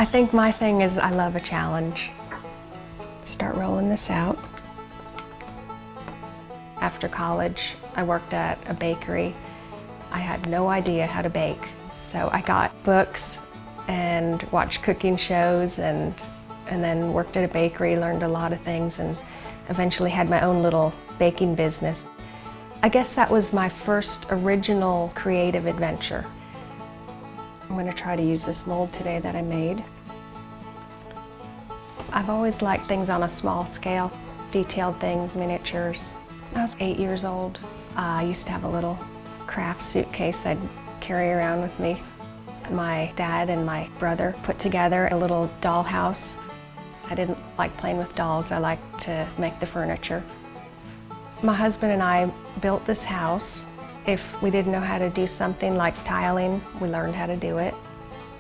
think my thing is I love a challenge. Start rolling this out. After college, I worked at a bakery. I had no idea how to bake, so I got books and watched cooking shows and then worked at a bakery, learned a lot of things, and eventually had my own little baking business. I guess that was my first original creative adventure. I'm going to try to use this mold today that I made. I've always liked things on a small scale, detailed things, miniatures. I was 8 years old. I used to have a little craft suitcase I'd carry around with me. My dad and my brother put together a little dollhouse. I didn't like playing with dolls, I liked to make the furniture. My husband and I built this house. If we didn't know how to do something like tiling, we learned how to do it.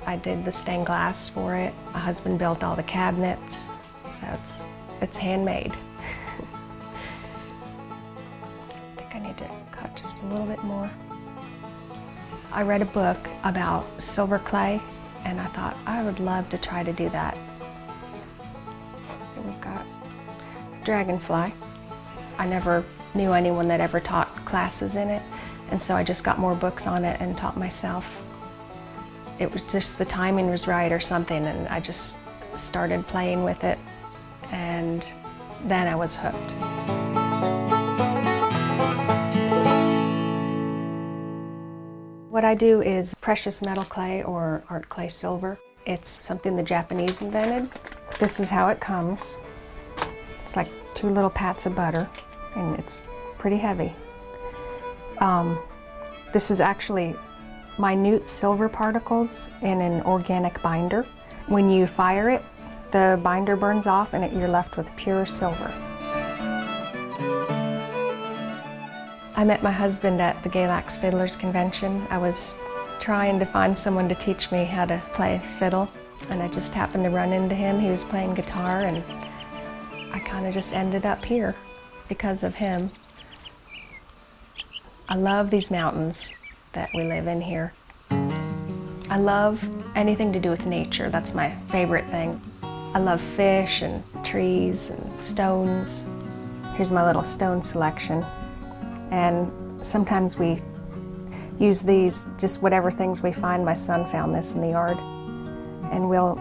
I did the stained glass for it. My husband built all the cabinets, so it's handmade. I think I need to cut just a little bit more. I read a book about silver clay, and I thought I would love to try to do that. Here we've got dragonfly. I never knew anyone that ever taught classes in it, and so I just got more books on it and taught myself. It was just the timing was right or something, and I just started playing with it, and then I was hooked. What I do is precious metal clay or art clay silver. It's something the Japanese invented. This is how it comes. It's like 2 little pats of butter, and it's pretty heavy. This is actually minute silver particles in an organic binder. When you fire it, the binder burns off and you're left with pure silver. I met my husband at the Galax Fiddlers Convention. I was trying to find someone to teach me how to play fiddle, and I just happened to run into him. He was playing guitar, and I kind of just ended up here because of him. I love these mountains that we live in here. I love anything to do with nature. That's my favorite thing. I love fish and trees and stones. Here's my little stone selection. And sometimes we use these, just whatever things we find. My son found this in the yard, and we'll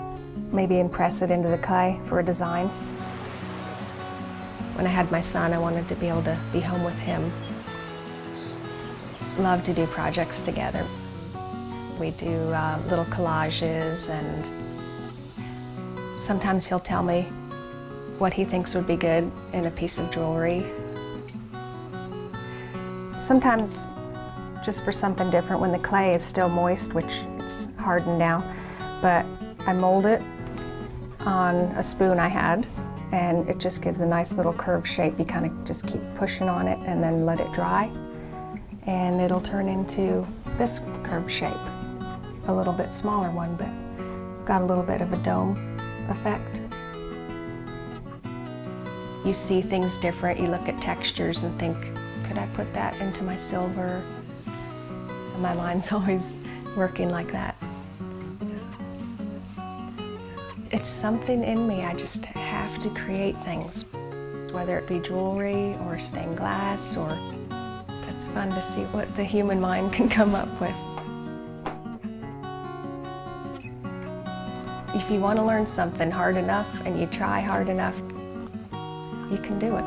maybe impress it into the clay for a design. When I had my son, I wanted to be able to be home with him. Love to do projects together. We do little collages, and sometimes he'll tell me what he thinks would be good in a piece of jewelry. Sometimes just for something different when the clay is still moist, which it's hardened now, but I mold it on a spoon I had, and it just gives a nice little curved shape. You kind of just keep pushing on it and then let it dry, and it'll turn into this curved shape. A little bit smaller one, but got a little bit of a dome effect. You see things different. You look at textures and think, could I put that into my silver? And my mind's always working like that. It's something in me. I just have to create things, whether it be jewelry or stained glass, or it's fun to see what the human mind can come up with. If you want to learn something hard enough and you try hard enough, you can do it.